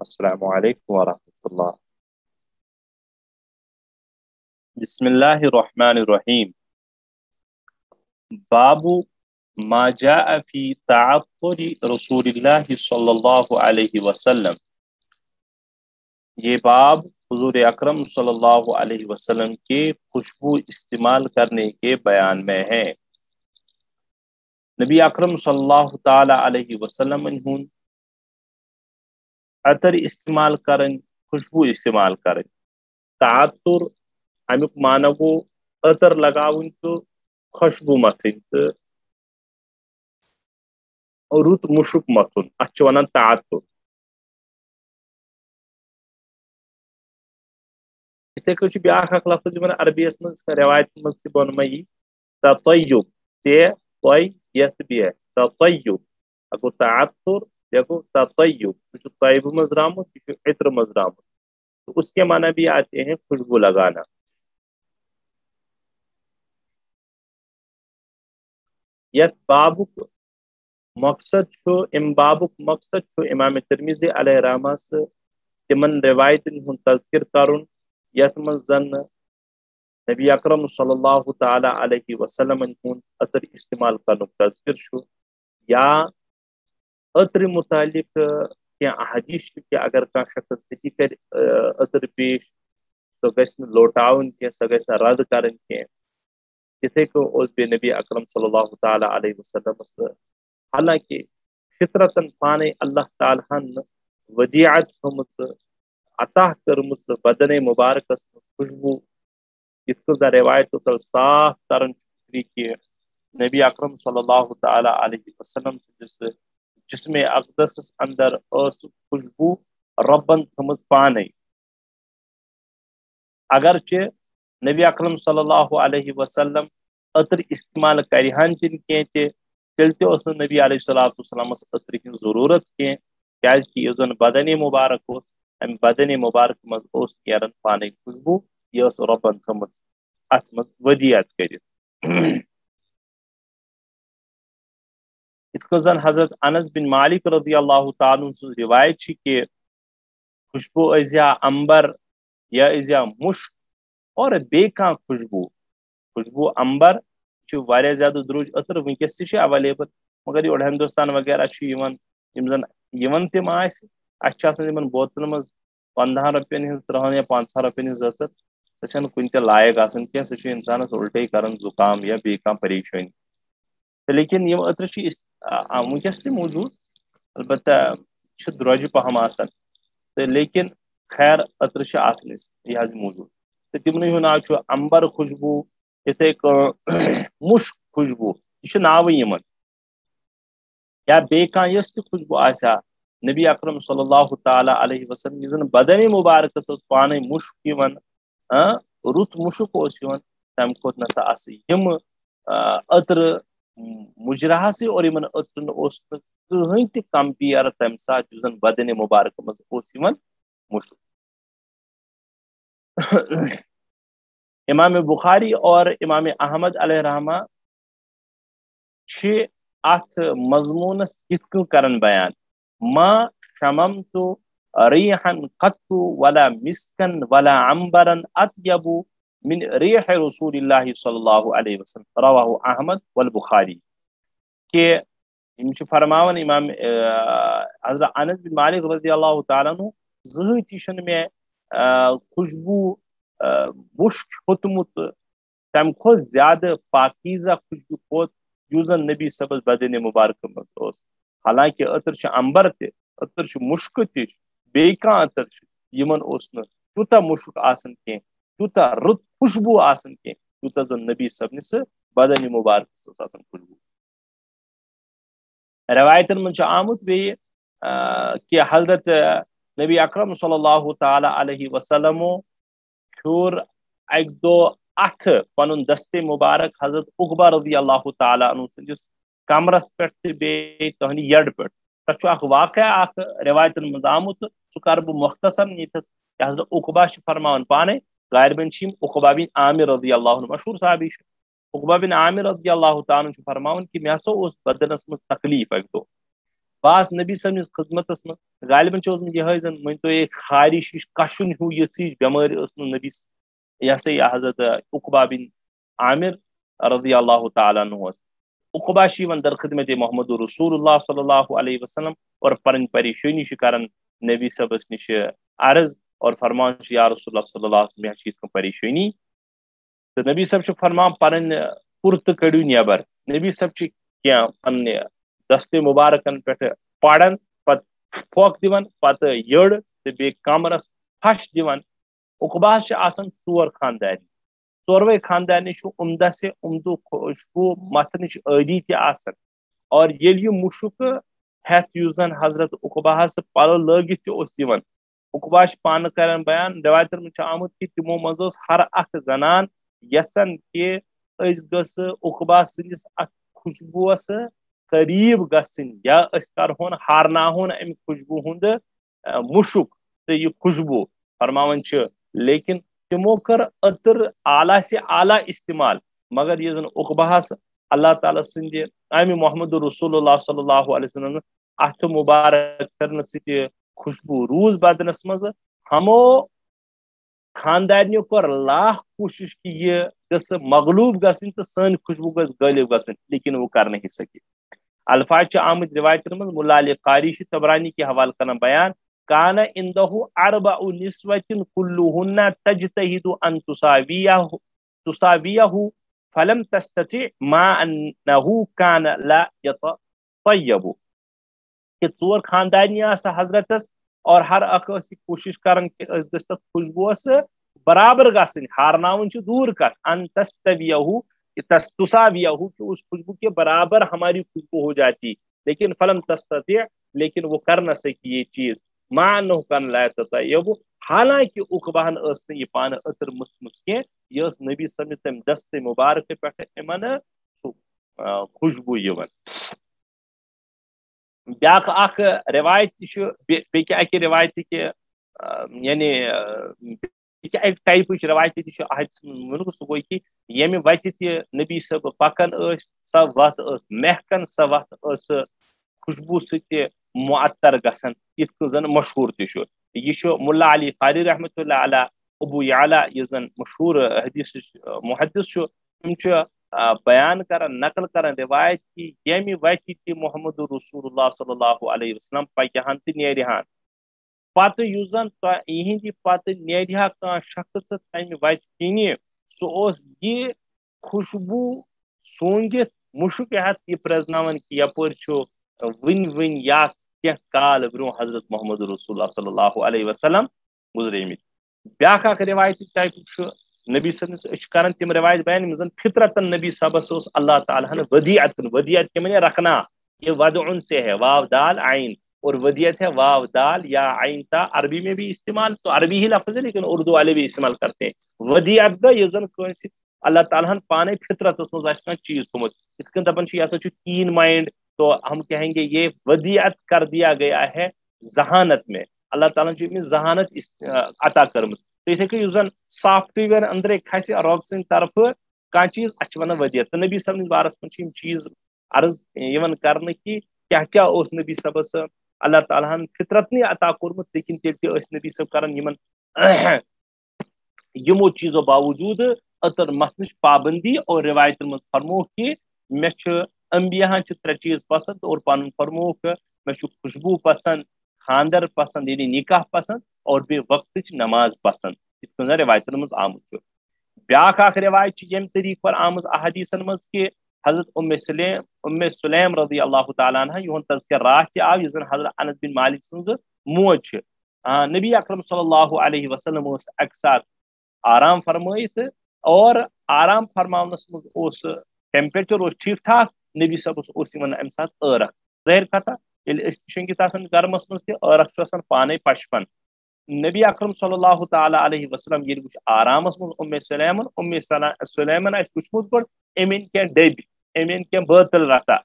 السلام علیکم ورحمۃ اللہ۔ بسم اللہ الرحمن الرحیم۔ باب ما جاء فی تعطر رسول اللہ صلی اللہ علیہ وسلم، یہ باب حضور اکرم صلی اللہ علیہ وسلم کے خوشبو استعمال کرنے کے بیان میں ہے۔ نبی اکرم صلی اللہ تعالی علیہ وسلم عطر استعمال کرن، خوشبو استعمال کرن۔ تعطر امیک معنی گو عطر لگاون تو خوشبو متن تو رت مشک متن، اتھ ونان تعطر۔ اتھے کچھ بیاکھ اکھ لفظ عربی من روایت من بن میں تطیب تے طیت بھی ہے تطیب، اگو تعطر دیکھو تطیب تو طیب مز درامت یہ عطر مز درامت، تو اس کے معنی بھی آتے ہیں خوشبو لگانا۔ یت بابک مقصد چھو بابک مقصد چھو امام ترمذی علیہ رحمہ سے تمن روایت ہن تذکر کرن یت من زن نبی اکرم صلی اللہ تعالی علیہ وسلم ہن عطر استعمال کرن تذکر چھو، یا عطر متعلق کیا احادیث کہ اگر کا شخص تھی کر عطر پیش سو گژھِ نہٕ لوٹاون کی سو گژھِ نہٕ رد کرن کی، جتھے کو اس بے نبی اکرم صلی اللہ تعالی علیہ وسلم سے حالانکہ فطرتن پانے اللہ تعالیٰ ودیعت تھمت عطا کرمت بدن مبارکس خوشبو، یت کو روایت تل صاف کرن کہ نبی اکرم صلی اللہ تعالی علیہ وسلم جس جسم اقدس اندر اس خوشبو ربن تھمز پانے، اگرچہ نبی اکرم صلی اللہ علیہ وسلم عطر استعمال کرہن تن کی تیل تہ اس نبی علیہ الصلوۃ والسلام عطر کی ضرورت کی، کیاز کہ یہ بدن مبارک اس ام بدن مبارک مز اس نیرن پانے خوشبو، یہ ربن تھمت ات مز ودیعت کرت۔ اس کو زن حضرت انس بن مالک رضی اللہ تعالیٰ عنہ روایت چھ کہ خوشبو ازیا امبر یا ازیا مشک اور بے کان خوشبو امبر واریاہ زیادہ دروج عطر ونکس تہ اویلیبل، مگر یور ہندوستان وغیرہ یم زن تم آسان بوتلن مز 15 رۄپین ہز 30 یا 50 رۄپین ہز عطر، سہ کن تہ لائق آسان کی، سہ انسانس الٹے کران زکام یا بی کان پریشانی، لیکن یم عطر ونکس تہ موجود، البتہ درج پہم آسان، لیکن خیر عطر آسان یہ موجود، تو تمن ہند ناو امبر خوشبو، اتھے مشک خوشبو، یہ ناو یمن، یا بے کان یس تہ خوشبو آسیا نبی اکرم صلی اللہ تعالی علیہ وسلم یہ بدن مبارکس پانے مشک رت مشک تم کھت نسا یم عطر مجرہ سے اور یمن عطر کہین تہ کمپیئر تمہ سات زن بدن مبارک مز مشک۔ امام بخاری اور امام احمد علیہ رحمہ ات مضمونس کت کرن بیان، ما شممت ریحا قط ولا مسکن ولا عنبرا اطیب من ریح رسول اللہ صلی اللہ علیہ وسلم، رواہ احمد والبخاری، کہ فرماون امام حضرت انس بن مالک رضی اللہ تعالیٰ عنہ زہتی میں خوشبو مشک ہوتمت تم کھت زیادہ پاکیزہ خوشبو کھوت یس زن نبی صبس بدن مبارک مز، حالانکہ عطر امبر تہ عطر مشک تہ بے کان عطر یمن تیوتہ مشک آسان کی، تیوتہ رت خوشبو آسان کی تیوتہ زن نبی صبنس بدن مبارک آسان خوشبو۔ روایتن من آمت بی کہ حضرت نبی اکرم صلی اللہ تعالی علیہ وسلم پھر اک دو اتھ پن دست مبارک حضرت عقبہ رضی اللہ تعالی عنہ سندس کمرس پہ بی تہند یڈ پہ، تک اخ واقعہ اخ روایتن من آمت، سہ کر بہ مختصر نیتس کہ حضرت عقبہ فرمان پانے گار بن عقبہ بن عامر رضی اللہ عنہ مشہور صحابی، عقبہ بن عامر رضی اللہ تعالیٰ عنہ فرماون کہ مے ہسا اس بدنس من تکلیف اک دو، باس نبی صاحب خدمت من غالباً یہ زن ون تو خارش ہش کشن ہیو یہ بیمار نبی یہ سا یہ حضرت عقبہ بن عامر رضی اللہ تعالیٰ عنہ عقبہ در خدمت محمد رسول اللہ صلی اللہ علیہ وسلم اور پن پریشانی کران نبی صبس نش عرض اور فرمان یا رسول اللہ صلی اللہ علیہ وسلم پریشانی تو نبی صاحب فرمان پن کرت کڑو نیبر نبی صاحب کی پن دست مبارکن پہ پڑان پت پھوک دان پتہ یڑ تو بی کمرس پھش دان عقبہس آسان ژور خاندار ژوروے خاندان عمدہ سے عمدہ خوشبو متنچ عادی تہ آسان اور یل یہ مشک ہیتھ اس زن حضرت عقبہس پلو لگت تہ عقبہ پانہ کران بیان روایتن من آمت کہ تمو مز ہر اخ زنان یسن کہ گس عقبہ سندس خوشبوس قریب گھن یا کرہون ہارناہون ام خوشبو ہند مشک تو یہ خوشبو فرماون لیکن تمو کر عطر اعلیٰ سے اعلیٰ استعمال مگر یہ زن عقبہس اللہ تعالیٰ سند امہ محمد رسول اللہ صلی اللہ علیہ وسلم اتھ مبارک کرنے ست خوشبو روز بدنس مز ہمو خاندانیوں کور لاکھ کوشش کہ یہ گس مغلوب گھن تو سن خوشبو گس غالب گھن لیکن وہ کر نہیں سکی الفاظ آمد روایت من ملا علی قاری طبرانی کے حوالہ کرنا بیان کان عنده اربع نسوة كلهن تجتهد ان تساويه فلم تستطع ما انه كان لا يطيب کہ ژور خاندانی حضرتس اور ہر اخ کوشش کران کہ گھس خوشبوس برابر گھن ہارناون دور کت ان تساویہ کہ اس خوشبو کے برابر ہماری خوشبو ہو جاتی لیکن فلم تستطع لیکن وہ کر نہ سکی یہ چیز ما انه كان لا يطيب حالانکہ عقبہن یہ پان عطر مس کی یہ نبی صلی تم دست مبارک پہ امن خوشبو یون بیاکھ اخ روایت بیکہ اکہ روایت کہ یعنی ٹائپ روایت تہ سہ گوئی کہ یم وتہ تہ نبی صاحب پکان سا وت محکن سا وت خوشبو ست معطر گھن یت زن مشہور تہ یہ ملا علی قاری رحمۃ اللہ علیہ ابو یعلا یہ زن مشہور حدیث محدث بیان کران نقل کران روایت کہ یم وتہ تہ محمد رسول اللہ صلی اللہ علیہ وسلم پکہان تہ نیرہان پتہ اس زن یہندی پتہ نیرہا کان شخص تمہ وتہ کنہ سہ یہ خوشبو سونگت مشک ہاتھ یہ پرزناون کہ یپر ون یا کی کال برو حضرت محمد رسول اللہ صلی اللہ علیہ وسلم گزریمت بیاکھ اخ روایت ٹائپ نبی صاحب کران تم روایت بیان زن فطرتن نبی صاحبس اللہ تعالیٰ نے ودیعت کے معنی رکھنا یہ ودعن سے ہے واو دال عین اور ودیت ہے واو دال یا عین تا عربی میں بھی استعمال تو عربی ہی لفظ ہے لیکن اردو والے بھی استعمال کرتے ہیں ودیعت کا یہ زن اللہ تعالیٰ نے پانے فطرت مز چیز تھومت اتکن دپان یہ سا کین مائنڈ تو ہم کہیں گے یہ ودیعت کر دیا گیا ہے ذہانت میں اللہ تعالیٰ نے ذہانت عطا کرمت تو یہ کہ زن سافٹ ویئر اندر کھس رب سن طرف کان چیز اچھ ونان ودیعت تو نبی صاحب بارس من چیز عرض کرنے کہ کیا اس نبی صاحبس اللہ تعالیٰ فطرت نہیں عطا کورمت لیکن تیل نبی صاحب کران یمو چیزوں باوجود عطر متنچ پابندی اور روایت من فرمو کہ مے انبیاء ترے چیز پسند اور پن فرمو کہ مے خوشبو پسند خاندر پسند یعنی نکاح پسند اور بے وقت نماز پسند یہ روایت من آمت بیاکھ اخ روایت یم طریق پر آمز احادیثن مز کہ حضرت ام سلیم رضی اللہ تعالیٰ عنہ یہ تذکر راہ آو یہ حضرت انس بن مالک سن موج نبی اکرم صلی اللہ علیہ وسلم اکہ سات آرام فرمائت اور آرام فرماونس مز ٹیمپریچر ٹھیک ٹھاک نبی صاحب ام سات عرق ظاہر کتھا یل شنگت گرمس مز تہ عرق پانے پشپن نبی اکرم صلی اللہ تعالیٰ علیہ وسلم یل وچ آرامس مز سلیمن وچمت گوڑ امن کی ڈب امن کی بوتل رسا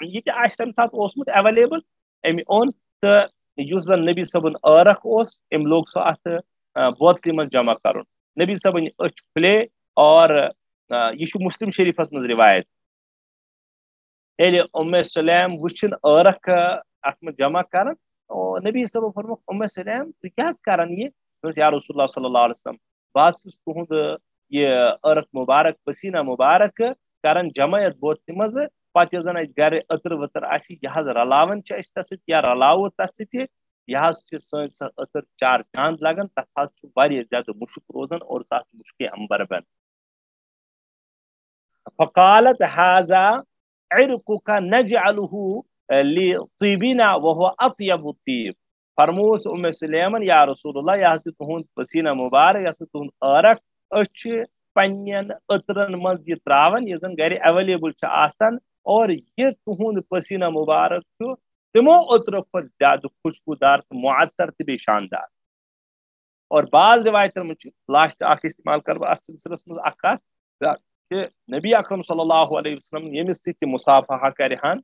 یہ تم سات اوسمت ایویلیبل ام اون تو اس زن نبی صبن عرق ام لوگ سو ات بوتل من جمع کرن نبی صبن اچھ کھلے اور یہ مسلم شریفس مز روایت ام سلیم وچن عرق ات من جمع کران نبی صاحب فرموک ام سلیم تو کیا کران یہ یا رسول اللہ صلی اللہ علیہ وسلم بس تہد یہ عرق مبارک پسینہ مبارک کران جمع یت بوتل مز پتہ زن ات گھر عطر وطر یہ رلاون تس یا رلاو تس یہ سن عطر چار چاند لگان تک زیادہ مشک روزان اور تک مشک امبر بن فقالت هذا عرقك نجعله لطيبنا وهو اطيب الطيب فرموس ام سلیمن یا رسول اللہ یہ تہد پسینہ مبارک یہ تہد عرق اچھ پنین عطرن مز یہ تراون یہ زن گھر اویلیبل آسان اور یہ تہد پسینہ مبارک تمو عطرو کھت زیادہ خوشبودار تو معطر تو شاندار اور بعض روایتن من لاسٹ اخ استعمال کر ات سلسلس مز اخ کہ نبی اکرم صلی اللہ علیہ وسلم یمس ست مصافحہ کرہن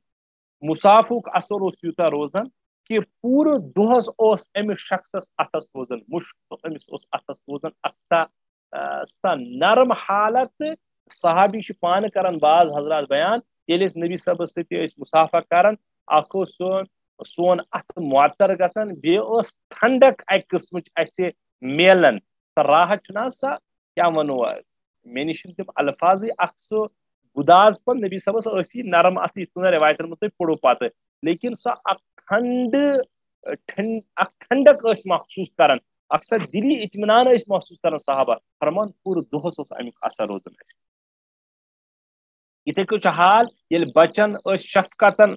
مصافحک اثر اس یوتہ روزان کہ پورے دہس امس شخصس اتس روزان مشک امس اتس روزان سا نرم حالت صحابی پان کران بعض حضرات بیان یل نبی صاحب ست مصافحہ کران اخ سون ات معطر گژھان بیس ٹھنڈک اکہ قسم اسے میلان راحت سا کیا ونو مے نش تم الفاظ اخ سہ گداز پن نبی صاحب اسی نرم ات روایتن من تھی پڑو پتہ لیکن سا ٹھنڈک محسوس کران اکثر دلی اطمینان محسوس کران صحابہ فرمان پورے دہس امیک اثر روزان اتھے کچھ حال یل بچن شفقتن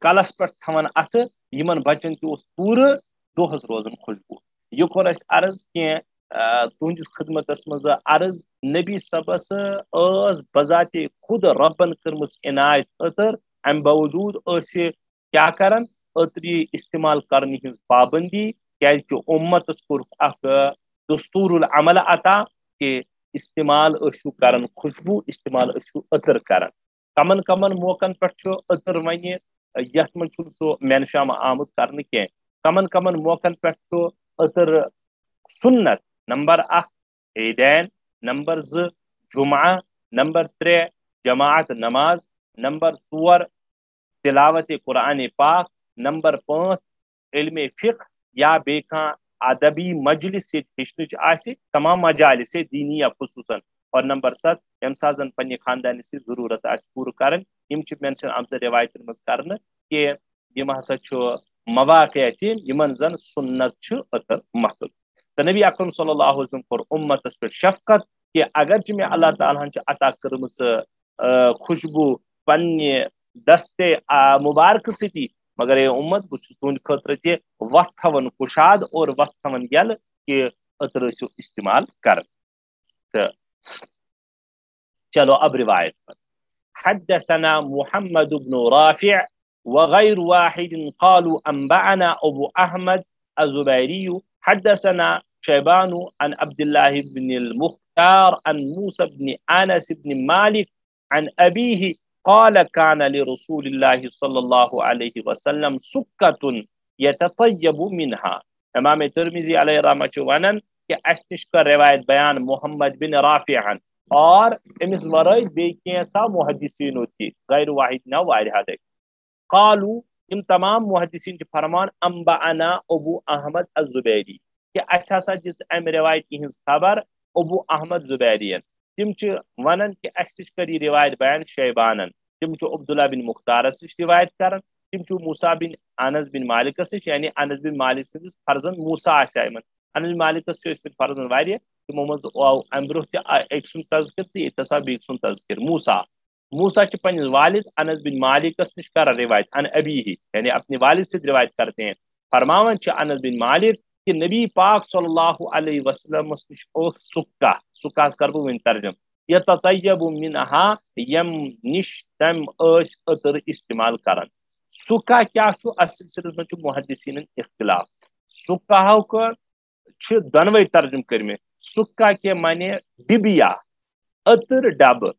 کلس پہ تھوان ات یمن بچن تہ پورے دہس روزان خوشبو یہ کور اس عرض کی تہندس خدمت مز عرض نبی صبس بذات خود ربن کرم عنایت عطر ام باوجود کیا کرن عطری استعمال کرنے ہز پابندی کہ امتس کور اخ دستور العمل عطا کہ استعمال اشو کرن خوشبو استعمال اشو عطر کرن کمن کمن موقعن پہ عطر ون یت من سو مینشام آمد کرنے کی کمن کمن موقعن پہ عطر سنت نمبر 1 عیدین نمبر 2 جمعہ نمبر 3 جماعت نماز نمبر 4 تلاوت قرآن پاک نمبر 5 علم فقہ یا بیکاں ادبی مجلس ہچن تمام مجالس دینی یا خصوصاً اور نمبر 7 یم سات زن پنہ خاندان ضرورت پور کرن مینشن آمت روایت مز کرنے کہ یم ہسا مواقع یمن زن سنت عطر محتل تو نبی اکرم صلی اللہ علیہ وسلم کور امتس پہ شفقت کہ اگرچہ میں اللہ تعالیٰ عطا کرم خوشبو پنہ دست مبارک ستی مگر یہ امت بہ تہند خاطر تہ وقت تھون کشاد اور وقت تھون یل کہ عطر استعمال کر چلو اب روایت پر حدثنا محمد بن رافع وغير واحد قالوا انبأنا ابو احمد الزبيري حدثنا شيبان عن عبد الله بن المختار عن موسى بن انس بن مالك عن ابيه قال كان لرسول الله صلى الله عليه وسلم سكة يتطيب منها امام ترمذی علیہ رحمۃ ونن کہ اسنش کا روایت بیان محمد بن رافع اور امس ورائے بی کینسا محدثین ہوتی غیر واحد نہ واحد قالوا ام تمام محدثین فرمان انبأنا ابو احمد الزبیری کہ اس ہسا جس ام روایت کی خبر ابو احمد زبیری تم ونن کہ اس کری روایت بیان شیبانن تم عبداللہ بن مختار سے روایت کرن تم موسیٰ بن انس بن مالک سے یعنی انس بن مالک سے فرزند موسیٰ آسائمن انس مالک سے فرزند واریہ تمو مز ام برو ایک سن تذکر تو اتسا بیک سن تذکر موسیٰ کے پنس والد انس بن مالک نش کر روایت ان ابی ہی یعنی اپنے والد سے روایت کرتے ہیں فرماون انس بن مالک کہ نبی پاک صلی اللہ علیہ وسلم سکہ کربو ون ترجم یتطیب منها یم نش تم عطر استعمال کرن سکہ کیا اس سلسلے میں محدثین اختلاف سکہ کو دونوے ترجم کرمے سکہ کے معنی ڈبیا عطر ڈب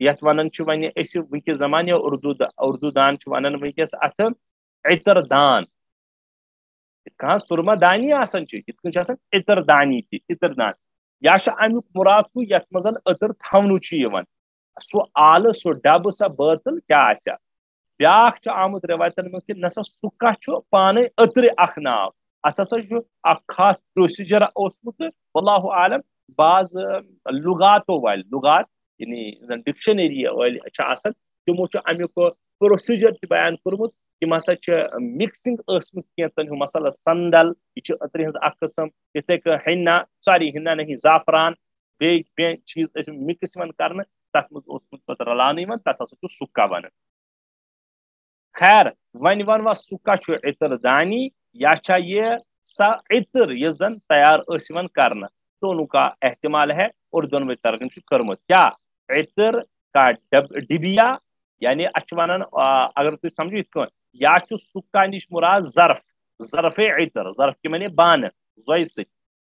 یت ونن ون ونکس زمانے اردو دان ونن ونکس ات عطر دان کہاں سرما دانی آسان عطر دانی تھی عطر دان یا امیک مراد سو یت مزن عطر تھونو سو آلہ سو ڈب سا بٲتل کیا آسیا بیاکھ آمت روایتن من کہ نسا سکا پانے اتر اخ ناو ات ہسا اخ خاص پروسیجر اوسمت واللہ عالم بعض لغاتو وال لغات یعنی ڈکشنری ول آسان تمو امیک پروسیجر بیان کورمت تم ہسا مکسنگ کیتن مثلا سندل یہ اتر ہز اخ قسم اتھے ہنا سوری ہنا نہیں زعفران بی چیز مکس کرنے تک مز پتہ رلان تک ہسا سکا ون خیر ون وا سکا عطر دانی یا یہ سا عطر یہ زن تیار کرنا دونوں کا احتمال ہے اور دونوں ترجم کرمت کیا عطر کا ڈبیا یعنی ونان اگر تھی سمجھو یا سکا نش مراد ظرف ظرف عطر ظرف کے معنی بان زوئی سے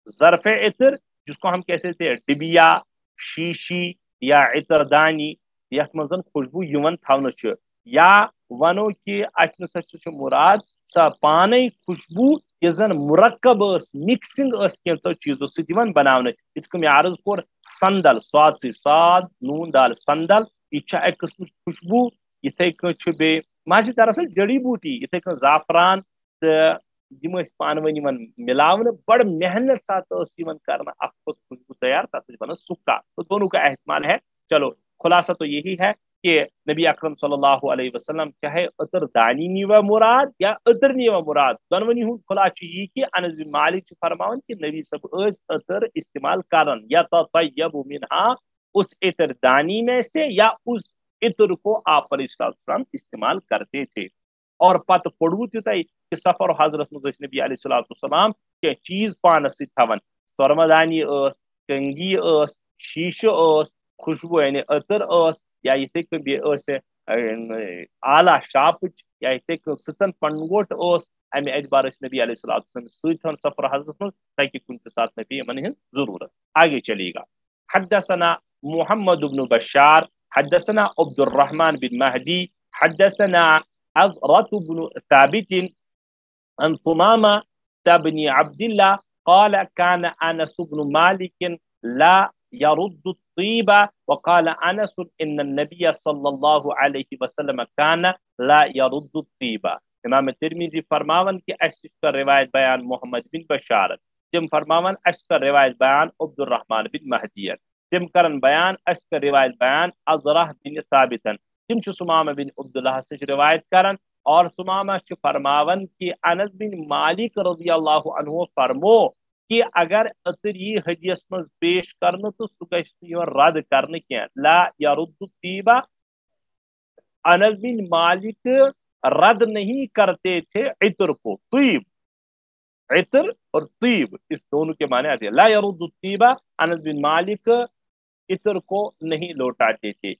ظرف عطر جس کو ہم کہتے تھے ڈبیا شیشی یا عطر دانی یت مزن خوشبو یون تھونہ یا ونو کہ ات نسا مراد سا پانے خوشبو یہ زن مرکب مکسنگ کینو چیزوں ستھ بنانے یت کم عرض کور سندل سواد سی ساد نون دال سندل یہ ایک قسم خوشبو اتھے کن بی ماہ دراصل جڑی بوٹی اتھے کن زعفران تو پان ون ملانے بڑ محنت سات کرنا خوشبو تیار تک بنا سکا تو دونوں کا احتمال ہے چلو خلاصہ تو یہی ہے کہ نبی اکرم صلی اللہ علیہ وسلم چاہے عطر دانی نیوا مراد یا عطر نیوا مراد دونونی ہوں خلاصہ یہ کہ انس بن مالک فرماون کہ نبی صاحب عطر استعمال کرن یا تطیب منہا اس عطر دانی میں سے یا اس عطر کو آپ علیہ السلام استعمال کرتے تھے اور پتہ پڑو تھی کہ سفر و حضرت مزھ نبی علیہ السلام کہ چیز پانس ستھون سرمدانی کنگی شیشہ خوشبو یعنی عطر یا اتھے اعلیٰ شاپچ یا اتھے سچن پنگوٹ امہ اعتبار نبی علیہ السلام ستھن سفر حضرت من تاکہ کن ساتھ نبی من ضرورت آگے چلے گا حدثنا محمد بن بشار حدثنا عبد الرحمن بن مہدی حدثنا عزرة بن ثابت عن ثمامة بن عبد الله قال كان أنس بن مالك لا يرد الطيبة وقال أنس إن النبي صلى الله عليه وسلم كان لا يرد الطيبة امام ترمذی فرماون کہ اس کا روایت بیان محمد بن بشار تم فرماون اس کا روایت بیان عبد الرحمن بن مہدی تم کرن بیان اس کا روایت بیان عزرہ بن ثابت تم سمامہ بن عبداللہ سے روایت کرن اور سمامہ فرماون کہ انس بن مالک رضی اللہ عنہ فرمو کہ اگر عطر یہ حدیث مز پیش کرنا تو سہ رد کرنے کی لا یرد الطیبہ انس بن مالک رد نہیں کرتے تھے عطر کو طیب عطر اور طیب اس دونوں کے معنی آتے ہیں لا یرد الطیبہ انس بن مالک عطر کو نہیں لوٹاتے تھے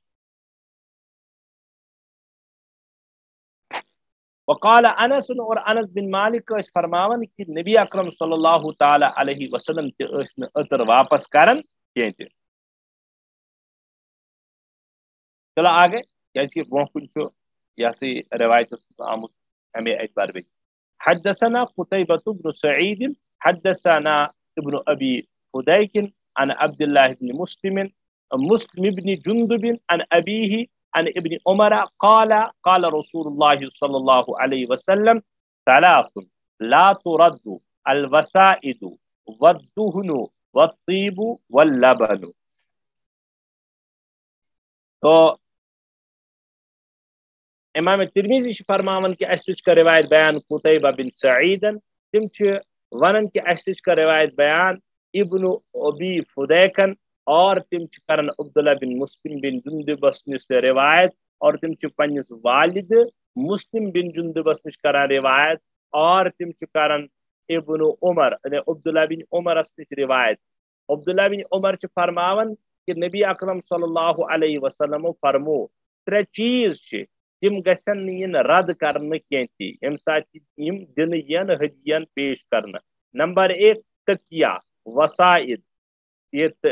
وقال انس اور انس بن مالک اس فرماون کہ نبی اکرم صلی اللہ تعالی علیہ وسلم کے عطر واپس کرن کہتے چلو آگے کیا برو کن یہ سی روایت آمد ہمیں اعتبار بھی حدثنا قتيبة بن سعيد حدثنا ابن ابي فديك عن عبد الله بن مسلم بن جندب عن ابيه عن ابن عمر قال قال رسول الله صلى الله عليه وسلم ثلاث لا ترد الوسائد والدهن والطيب واللبن تو امام ترمذی فرماون کہ اس کا روایت بیان قتیبہ بن سعید تم ونن کہ اس کا روایت بیان ابن ابی فدیکن اور تم کرن عبداللہ بن مسلم بن جندبس نش روایت اور تم پنس والد مسلم بن جندبس نش کران روایت اور تم کرن ابن عمر عبداللہ بن عمر نش روایت عبداللہ بن عمر فرماون کہ نبی اکرم صلی اللہ علیہ وسلم فرمو ترے چیز تم گھن رد کرنے کی یم سات دن ین ہدین پیش کرنا نمبر 1 تکیہ وسائد یہ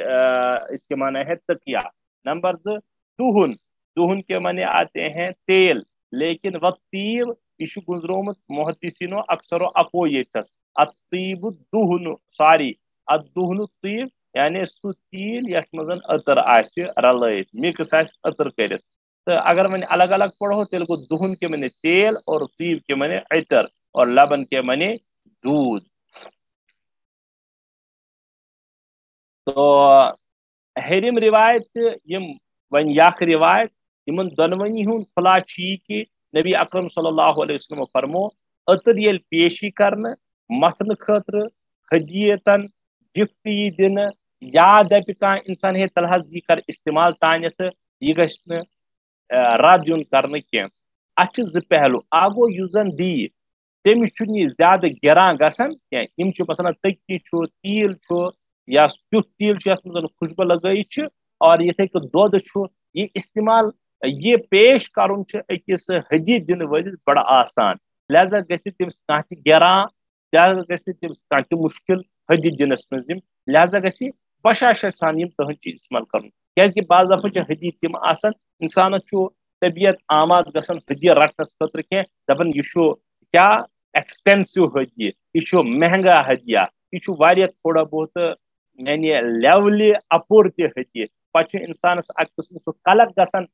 اس کے معنی ہے تکیہ نمبر 2 دہن دہن کے معنی آتے ہیں تیل لیکن وطیب یہ گزرومت محدثینو اکثر اپویتس الطیب دہن ساری الدہن الطیب یعنی سو تیل یت مزن عطر آس رلائت مکس آس عطر کرت تو اگر میں نے الگ الگ پڑھو تیل کو دہن کے معنی تیل اور طیب کے معنی عطر اور لبن کے معنی دودھ. تو ہیرم روایت یم ون یک روایت یمن دونونی ہند خلاصہ یہ کہ نبی اکرم صلی اللہ علیہ وسلم فرمو عطر یل پیشی کرنے متن خاطر ہدیتن گفٹ یہ دن یا دپ کان انسان ہے تلحظ یہ کر استعمال تانیت یہ گھن رد یون کرنے کی اتھ ز پہلو اگو اس زن دی تمس یہ زیادہ گران گسان کی مثلا تکی تیل یا تیت تیل یت مز خوشبہ لگائت اور یتھے کہ دودھ یہ استعمال یہ پیش کرن اکس ہدی دن ولس بڑا آسان لہذا گھس تمس کھانا گران لہذا گھس تمس کھانا مشکل ہدی دنس مز لہذا گھس بشاشت سان تہذ چیز استعمال کرن کیازِ بعض دفعہ ہدی تم آسان انسان طبیعت آماد گژھان ہدی رٹنس خاطر کی دپان یہ کیا ایکسپینسو ہدی یہ مہنگا ہدیہ یہ واریاہ تھوڑا بہت یعنی لیولہِ اپور تہ ہدی پتہ انسانس اکہ قسم سہ قلق گژھان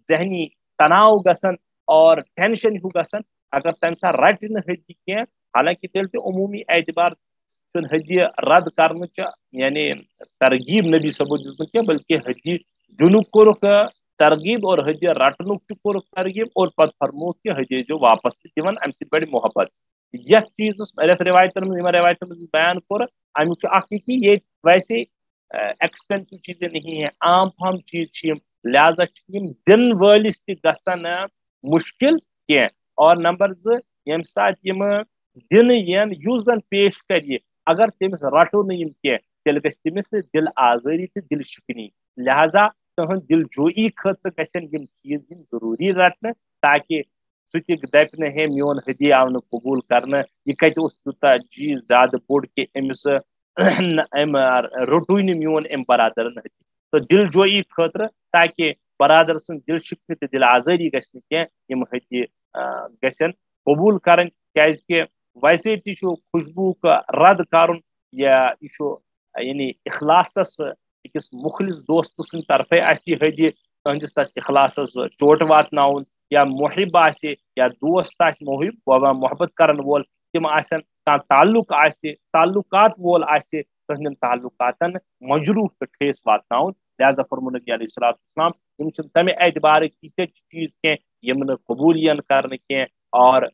ذہنی تناؤ گژھان اور ٹینشن ہیو گژھان اگر تمہ ساتہٕ رٹہ نہٕ ہدی کینٛہہ حالانکہ تیٚلہِ تہِ عمومی اعتبار ہدی رد کرنچ یعنی ترغیب نبی صبو دِژمٕژ کینٛہہ بلکہ ہدی دنُک کوٚرُکھ ترغیب اور ہدی رٹنُک تہِ کوٚرُکھ ترغیب اور پتہٕ فرمووُکھ کہ ہدی ٲسۍزیو واپس تہِ دِوان امہِ سۭتۍ بڑِ محبت یتھ چیزس روایتن منٛز روایتن منٛز بیان کوٚر امیُک چھُ اکھ یہ کہ یہ ویسے ایکسپینسو چیزیں نہیں ہیں عام فام چیز لہذا دن ولس تہ گژھان مشکل کی اور نمبر زٕ ییٚمہِ ساتہٕ یم دن ین یُس زن پیش کر اگر تمس رٹو نہٕ یم کینٛہہ تیٚلہِ گژھِ تٔمِس دل آزٲری تہٕ دل شکنی لہذا تہنٛد دل جوئی خٲطرٕ گژھن یم چیز ین ضروری رٹنہٕ تاکہ سہ تہ دپہِ نہٕ ہے میون ہدی آو نہٕ قبول کرنہٕ یہ کتہِ اوس تیوٗتاہ چیز زیادٕ بوٚڑ کہ أمِس روٚٹُے نہٕ میون أمۍ برادرن ہدی تو دل جوئی خاطرٕ تاکہ برادر سٕنٛز دل شکنی تہٕ دل آزٲری گژھِ نہٕ کینٛہہ یم ہدی گژھن قبول کرٕنۍ کیازکہِ ویسے تہ چھُ خوشبوُک رد کرُن یا یہ یعنی اخلاصس أکِس مخلص دوست سٕنٛدِ طرفے آسہِ یہِ ہدی تہنٛدِس تتھ اخلاصس چوٹ واتناوُن یا محب آسہِ یا دوست آسہِ محب محبت کرن وول تم آسن کانٛہہ تعلق آسہِ تعلقات وول آسہِ تہندین تعلقاتن مجروح تو ٹھیس واتناؤن لہذا فرمو نبی علیہ الصلوۃ والسلام یم تمہ اعتبار تیٖتیٛاہ چیز کینٛہہ یم نہٕ قبول ین کرنہٕ کینٛہہ اور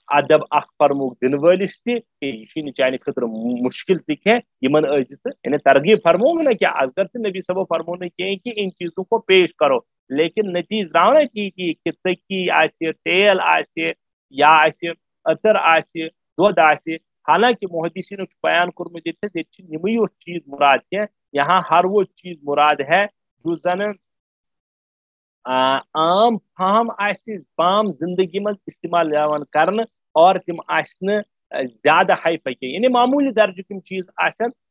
ادب اخ فرموک دن ولس تہ یہ چانہ خاطر مشکل تہ یمن یعنی ترغیب فرمو نا کہ اگر تو نبی صبح فرمو کہ ان چیزوں کو پیش کرو لیکن نتیج درو نا کہ تکی آسہِ تیل آسہِ یا آسہِ عطر آسہِ دۄد آسہِ حالانکہ محدثین بیان کورمت یہ نمے یوت چیز مراد کی یہاں ہر وہ چیز مراد ہے جو زن عام فام عام زندگی من استعمال یوان کرنے اور تم زیادہ ہائی فائی یعنی معمولی درجہ تم چیز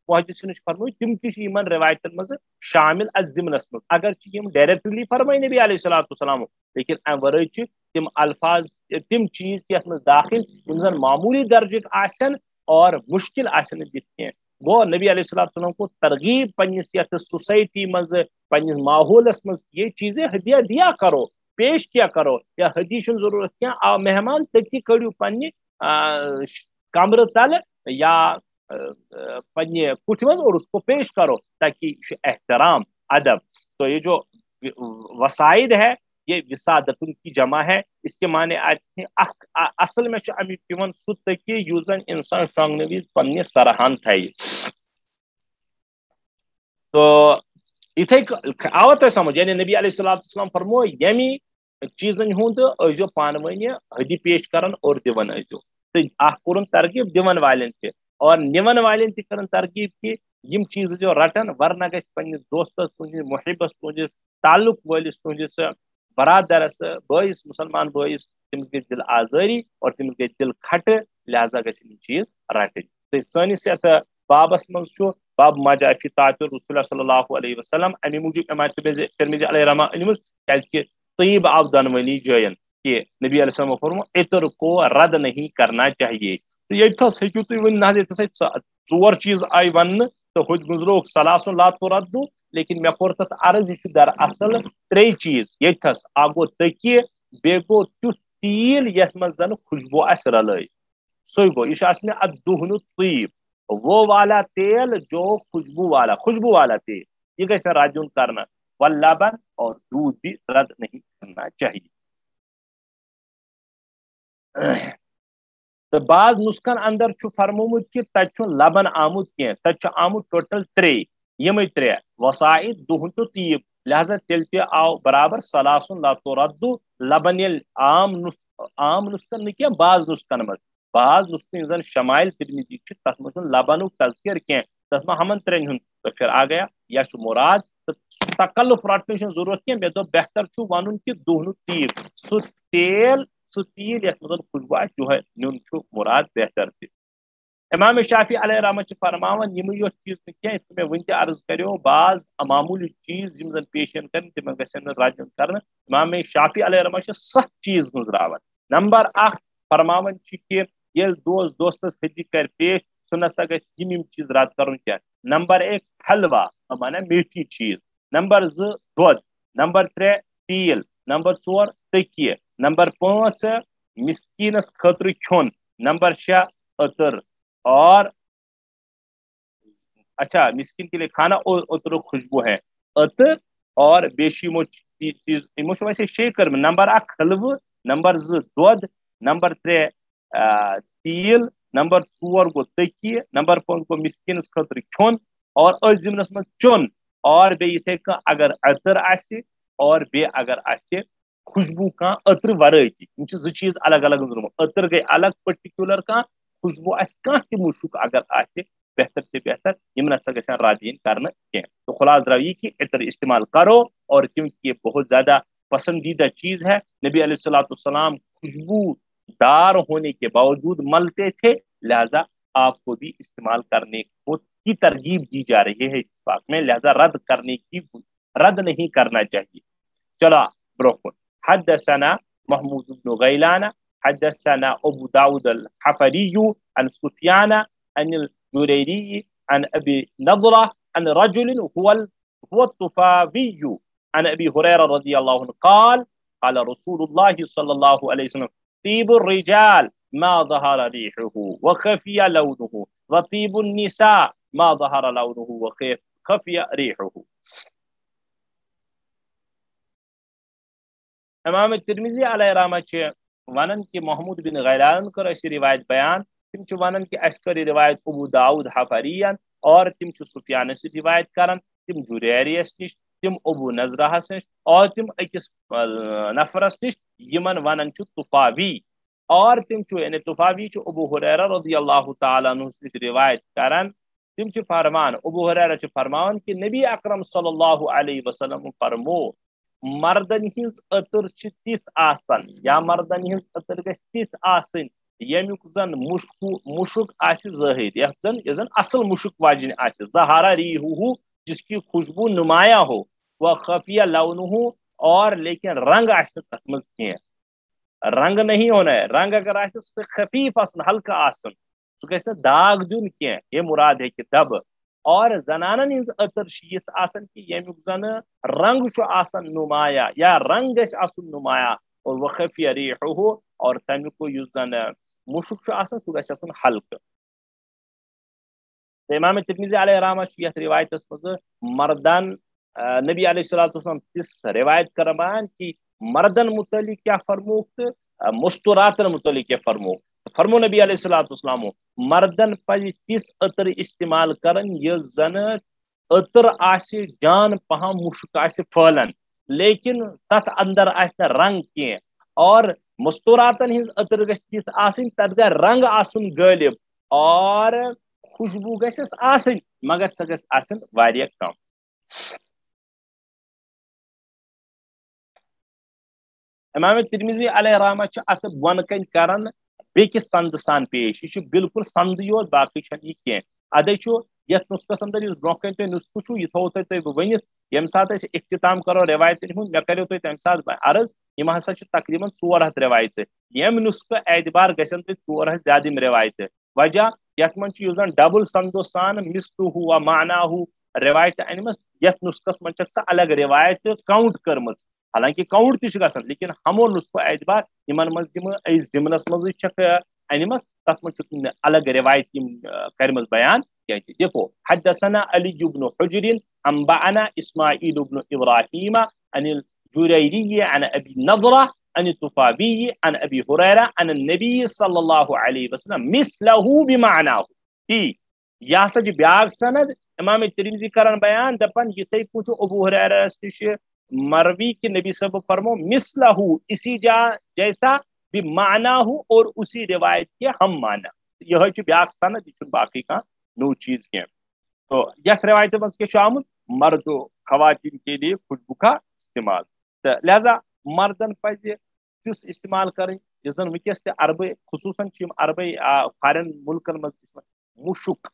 محدثین فرمائی تم تمن روایتن مز شامل ات ضمنس مز اگر ڈائریکٹلی فرمائی نبی علیہ الصلوۃ والسلام لیکن ام ورٲے تم الفاظ تم چیز یتھ مز داخل یم زن معمولی درجہ آسن اور مشکل آسن دت کی گو نبی علیہ الصلوۃ والسلام کو ترغیب پنس یتھ سوسائٹی مز پنس ماحولس مز یہ چیزیں ہدیہ دیا کرو پیش کیا کرو یا ہدی ضرورت کیا مہمان تتی کڑو پنہ کمرہ تل یا پنہ کٹھ مز اور اس کو پیش کرو تاکہ احترام ادب تو یہ جو وسائد ہے یہ وسادت کی جمع ہے اس کے معنی آتے ہیں اصل میں امیک سہ تکی یس زن انسان شونگنے وز پنہ سرحان تھائی تو اتھے آو تہ سمجھ یعنی نبی علیہ الصلوۃ والسلام فرمو یمی چیزن ہند ٲسۍزیو پانہٕ ؤنۍ ہدی پیش کران اور دِوان ٲسۍزیو تو اخ کوٚرُن ترغیب دِوان والٮ۪ن تہِ اور نِوان والٮ۪ن تہِ کران ترغیب کہ یم چیز ٲسۍزیو رٹان ورنہ گژھِ پننس دوستس تُہنٛدِس محبس تُہنٛدِس تعلق وٲلِس تُہنٛدِس برادرس بٲیس مسلمان بٲیس تٔمِس گژھِ دل آزٲری اور تٔمِس گژھِ دل کھٹہٕ لہذا گژھِ یم چیز رٹٕنۍ تہٕ سٲنِس یتھ بابس منٛز چھُ باب ما جاء فی طاعت رسول صلی اللہ علیہ وسلم امی موجود امام ترمذی علیہ رحمہ انمٕژ کیازکہ طیب آو دۄنوٕنی جٲین کہ نبی علیہ السلام فرمو عطر کو رد نہیں کرنا چاہیے تو ییٚتھس ہیٚکِو تُہۍ ؤنِتھ نہ حظ ییٚتھس ژور چیز آیہِ وننہٕ تو ہوٚتہِ گُزروکھ ثلاث لا تُرد لیکن میں کور تت عرض یہ در اصل 3 چیز یتھس اکھ گو تکیہ بی گو تیُتھ تیل یتھ منٛز زن خوشبو آسہِ رلٲیِتھ سُے گو یہ آس مےٚ الدہن الطیب وہ والا تیل جو خوشبو والا تیل یہ گژھِ نہٕ رد یُن کرنہٕ واللبن اور دودھ بھی رد نہیں کرنا چاہیے تو بعض نسخن اندر چھُ فرمومُت کہ تتہِ چھُنہٕ لبن آمُت کینٛہہ تتہِ چھُ آمُت ٹوٹل 3 یمے 3 وسائد دہن تو تیب لہذا تیل تہِ آو برابر سلاسن لا ترد لبن ییٚلہِ عام نسخن نہٕ کینٛہہ بعض نسخن منٛز بعض نسخن زن شمائل ترمذی چھُ تتھ منٛز لبنُک تذکر کینٛہہ تتھ منٛز ہمن 3 ہُنٛد تو پھر آ گیا یا چھُ مراد تکلف رٹنے کی ضرورت کی مے دوٚپ بہتر چھُ ونُن کہ دہنُک تیل سُہ تیل یتھ منٛز خوشبو آسہِ یہے نیُن چھُ مراد بہتر تہِ امام شافی علیہ رحمت چھِ فرماوان یِمے یوت چیز نہٕ کینٛہہ یِتھ مےٚ وٕنۍ تہِ عرض کریو بعض معموٗلی چیز یِم زن پیش یِن کرنہٕ تِمن گژھن نہٕ رد یُن کرنہٕ امام شافی علیہ رحمت چھِ 7 چیز گُزراوان نمبر 1 فرماوان چھِ کہ ییٚلہِ دوست دوستس ہدی کرِ پیش سُہ نسا گژھِ یِم چیز رد کرُن کینٛہہ نمبر 1 حلوا مانا میٹھی چیز نمبر 2 دۄد نمبر 3 تیل نمبر 4 تکیہ نمبر 5 مسکینس خٲطرٕ کھیوٚن نمبر 6 عطر اور اچھا مسکین کے لیے کھانا اور عطر خوشبو ہے عطر اور بیشیمو چیز ویسے 6 کرم نمبر 1 حلوہ نمبر 2 دۄد نمبر 3 تیل نمبر 4 گو تکیہ نمبر 5 گو مسکینس خٲطرٕ کھیوٚن اور أتھۍ ضمنس منٛز چوٚن اور بیٚیہِ یِتھے کٔنۍ اگر عطر آسہِ اور بیٚیہِ اگر آسہِ خوشبو کانٛہہ عطر ورٲے تہِ یِم چھِ 2 چیز الگ الگ ضرورت عطر گٔے الگ پٔرٹِکیوٗلر کانٛہہ خوشبو آسہِ کانٛہہ تہِ مُشُک اگر آسہِ بہتر سے بہتر یِم نسا گژھن رد یِنۍ کرنہٕ کینٛہہ تو خلاص درٛاو یہ کہ عطر استعمال کرو اور کیونکہ یہ بہت زیادہ پسندیدہ چیز ہے نبی علیہ الصلوۃ والسلام خوشبو دار ہونے کے باوجود ملتے تھے لہذا آپ کو بھی استعمال کرنے کی ترغیب دی جا رہی ہے اس بات میں لہذا رد نہیں کرنا چاہیے چلا برکن حدثنا محمود بن غیلان حدثنا ابو داود الحفری عن سفیان عن الجريري عن ابي نضرة عن رجل هو الطفاوي عن ابي هريرة رضي الله عنه قال قال رسول الله صلى الله عليه وسلم طيب الرجال ما ظهر ريحه وخفي لونه وطيب النساء ما ظهر لونه وخفي ريحه امام ترمذی علیہ رحمت چھ ونن کہ محمود بن غیلان کر اسی روایت بیان تم چھ ونن کہ اس کر روایت ابو داؤد حفریان اور تم چھ سفیان سے روایت کرن تم جریریس نش تم ابو نضرہ نش اور تم اکس نفرس نش یمن ونن چھ طفاوی اور تم چھ یعنی طفاوی چھ ابو ہریرہ رضی اللہ تعالی عنہ سے روایت کرن تم چھ فرمان ابو ہریرہ چھ فرمان کہ نبی اکرم صلی اللہ علیہ وسلم فرمو مردن ہز عطر تس آسن یا مردن ہز عطر گژھِ تس آسن یمیک زن مشک آسہِ ظاہر یتھ زن اصل مشک واجن آسہِ ظہارہ ریحہ جس کی خوشبو نمایاں ہو وہ خفیہ لونہ اور لیکن رنگ آسہِ تتھ منٛز کینٛہہ رنگ نہیں ہونا ہے رنگ اگر آسہِ سُہ خفیف آسن ہلکہ آسن سُہ گژھِ نہٕ داغ دیُن کینٛہہ یہ مراد ہے کہ دب اور زنانن ہز عطر یِژھ آسن کہ یمیک زن رنگ چھُ آسان نمایاں یا رنگ گژھِ آسن نمایاں اور وخفی ریحہ اور تمیک یُس زن مشک چھُ آسان سُہ گژھِ آسن ہلکہ امام ترمذی علیہ رحمۃ یتھ روایتس منٛز مردن نبی علیہ الصلوۃ والسلام تس روایت کران کہ مردن متعلق کیا فرموک تہٕ مستوراتن متعلق کیا فرموک فرمو نبی علیہ الصلوۃ والسلام مردن پزِ تس عطر استعمال کرن یس زن عطر آسہِ جان پہم مشک آسہِ پھہلن لیکن تتھ اندر آسہِ نہٕ رنگ کینٛہہ اور مستوراتن ہنز عطر گژھِ تِژھ آسٕنۍ تتھ گژھِ رنگ آسُن غٲلب اور خوشبو گژھٮ۪س آسٕنۍ مگر سۄ گژھِ آسٕنۍ واریاہ کم امام ترمذی علیہ رحمۃ چھِ اتھ بۄنہٕ کَنۍ کران بیٚکِس سند سان پیش یہ بالکل سند یوت باقی چھنہٕ یہ کینٛہہ ادے چھُ یتھ نسخس اندر یُس برونٛہہ کَنۍ تۄہہِ نسخہٕ چھُ یہِ تھوٚوُ تۄہہِ بہٕ ؤنِتھ ییٚمہِ ساتہٕ أسۍ اختتام کرو روایتن ہُنٛد مےٚ کریو تۄہہِ تمہِ ساتہٕ عرض یِم ہسا چھِ تقریباً 400 روایتہٕ ییٚمہِ نسخہٕ اعتبار گژھن تۄہہِ 400 زیادٕ یِم روایتہٕ وجہ یتھ منٛز چھُ یُس زن ڈبل سندو سان مثلہ و معناہ روایتہٕ انمٕژ یتھ نسخس من سا الگ روایت کاؤنٹ کرمز حالانکہ کاؤنٹ تہ گژھان لیکن ہمو نسخو اعتبار یمن مز تم ضمنس مز چھکھ انمس تک من الگ روایت کرمز بیان کی دیکھو حدثنا علی بن حجر انبأنا اسماعیل بن ابراہیم عن الجریری عن ابی نضرہ عن الطفابی عن ابی ہریرہ عن النبی صلی اللہ علیہ وسلم مثلہ بمعناه یہ ہسا بیاکھ سند امام ترمذی کران بیان دپان یتھے پوچھو ابو ہریرہ نش مروی کہ نبی صاحب فرمو مثلہ اسی جیسا بمعناه اور اسی روایت کے ہم معنی یہ بیاکھ سند یہ باقی کا نو چیز کی تو یک روایت مز کیا آمد مرد و خواتین کے لیے خوشبو کا استعمال لہذا مردن پز تس استعمال کریں جس زن ونکس تہ عربی خصوصاً عربی فارن ملکن مز مشک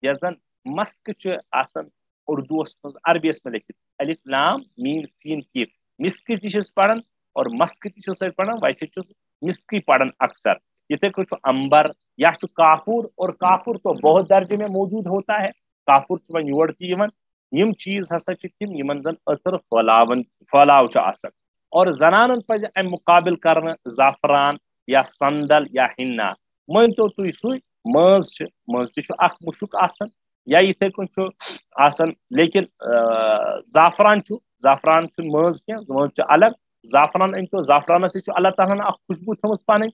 یس زن مسک آسان اردوس مز عربیس میں لکھت الف لام میم سین کیف مسک تہ پڑھان اور مسک تہ پڑھان ویسے مسکی پڑھان اکثر یتھے کچھ امبر یا کافور اور کافور تو بہت درجے میں موجود ہوتا ہے کافور ون یور یم چیز ہسا تم یمن زن عطر پھلاو آسان اور زنانن پز ام مقابل کرنا زعفران یا سندل یا ہنا من تو تھی سوئی ماز تہ اخ مشک آسان یا یتھے کن آسان لیکن زعفران زعفران ماز کی ماز الگ زعفران ان تو زعفرانس سے اللہ تعالیٰ اخ خوشبو تھمس پن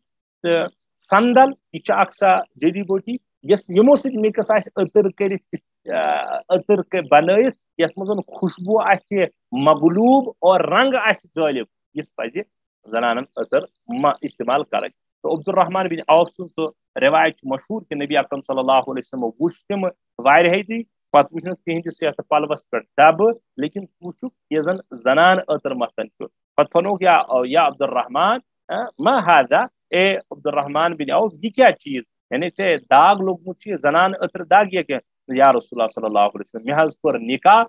تو سندل یہ اکثر جڑی بوٹی یس یمو سی مکس عطر عطر بنائت یس مزن خوشبو مغلوب اور رنگ غالب اس پز زنانن عطر استعمال کریں تو عبد الرحمن بن عوف سن سو روایت مشہور کہ نبی اکرم صلی اللہ علیہ وسلم وچ تم واریاہ دی پتہ وچ تہند صحت پلوس پہ دب لیکن وچ یہ زن زنان عطر متن پتہ فنوک یا عبد الرحمن ما هذا اے عبد الرحمن بن عوف یہ کیا چیز یعنی ے داغ لوگمت زنان عطر داغ یہ کہ یا رسول اللہ صلی اللہ علیہ وسلم مے کور نکاح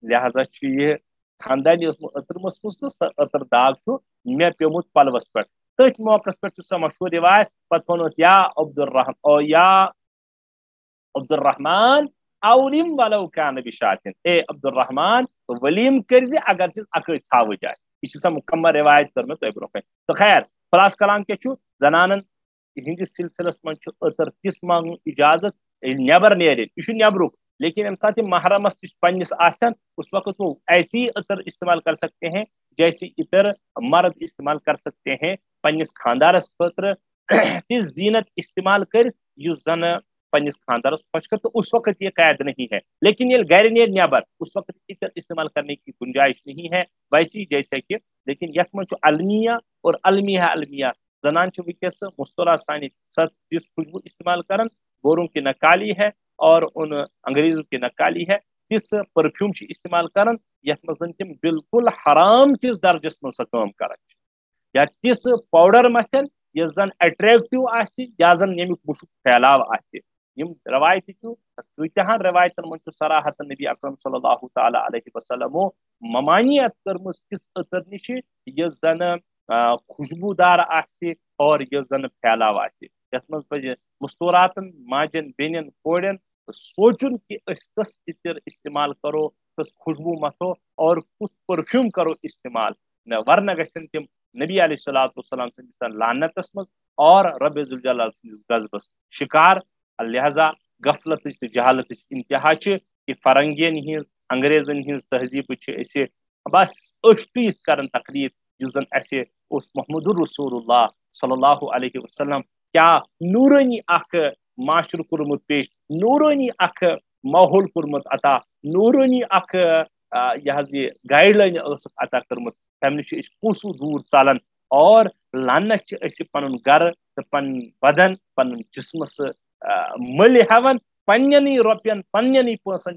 لہذا یہ خاندانی عطر مسمس تو عطر داغ مے پیومت پلوس پہ تھی موقع پہ سا مشہور روایت پتہ ونس یا عبد الرحمن اولم ولو کان بشاتن اے عبد الرحمن ولیم کرزِ اگر چیز اکے ژھاو جائے یہ سا مکمل روایت کر میں برو تو خیر خلاص کلام کیا زنانن ہندس سلسلس من عطر تس مانگ اجازت نبر نیرے یہ نبرک لیکن ام سات محرمس تش پنس آسن اس وقت وہ ایسی عطر استعمال کر سکتے ہیں جیسی عطر مرد استعمال کر سکتے ہیں پنس خاندارس خاطر تس زینت استعمال کر زن پنس خاندارس خوش کر تو اس وقت یہ قید نہیں ہے لیکن یہ گھر نیر نیبر اس وقت عطر استعمال کرنے کی گنجائش نہیں ہے ویسی جیسے کہ لیکن یت من المیہ اور المیہ زنان ونکس مستورہ سانی جس خوشبو استعمال کرن گوروں کی نکالی ہے اور ان انگریزوں کی نکالی ہے تس پرفیوم استعمال کرن یت مزن تم بالکل حرام تس درجس من کام کران یا تس پاؤڈر متھن یس زن اٹریکٹو یا زن یمیک مشک پھیلاو یم روایت کتہن روایتن من صراحت نبی اکرم صلی اللہ تعالی علیہ وسلم ممانعت کرمز کس عطر نش یس زن خوشبودار اور یہ زن پھیلاو یت من پہ مستوراتن ماجن بینن کورین سوچن کہ اس کس عطر استعمال کرو کس خوشبو متھو اور کس پرفیوم کرو استعمال ورنہ گھن تم نبی علیہ الصلوۃ والسلام سندس لعنتس مز اور رب ذوالجلال سندس غضبس شکار لہذا غفلت جہالت انتہا کہ فرنگین ہز انگریزن ہز تہذیب بس اشتی کرن تقریر اس زن اسے محمد الرسول اللہ صلی اللہ علیہ وسلم کیا نورانی اخ معاشر کورمت پیش نورانی اخ ماحول کورمت عطا نورانی اخ یہ گائیڈ لائن عطا کرمت تمہ نش کوسو دور ژالان اور لانت پن گھر تو پن بدن پن جسمس مل ہیون پننی روپین پننی پونسن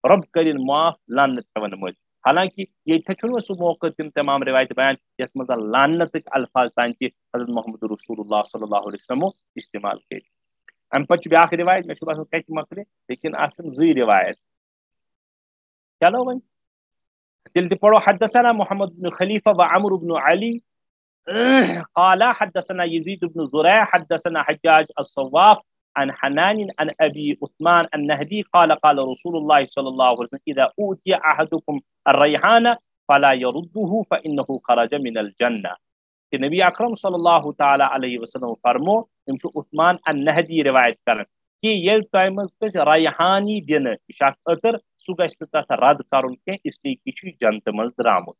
رب کرن معاف لانت ہیون مل حالانکہ یہ سہ موقع تم تمام روایت بیان یت مز لانت الفاظ تان حضرت محمد رسول اللہ صلی اللہ علیہ وسلم استعمال کر ام پتہ بیاکھ روایت میں باسان کت مکلے لیکن آسن زی روایت چلو ون تیل تہ پڑھو حدثنا محمد بن خلیفہ و عمرو بن علی قال حدثنا يزيد بن زريع حدثنا حجاج الصواف عن حنان عن ابي عثمان النهدي قال قال رسول الله صلى الله عليه وسلم اذا اوتي احدكم الريحان فلا يرده فانه خرج من الجنه کہ نبی اکرم صلی اللہ تعالی علیہ وسلم فرمو یم چھُ عثمان النہدی روایت کرن کہ یل تۄہہِ منٛز کٲنٛسہِ ریحانی دِنہٕ یہِ چھُ اکھ عطر سُہ گژھِ نہٕ تتھ رد کرُن کینٛہہ اس لیے کہ چھُ جنتہٕ منٛز درٛامُت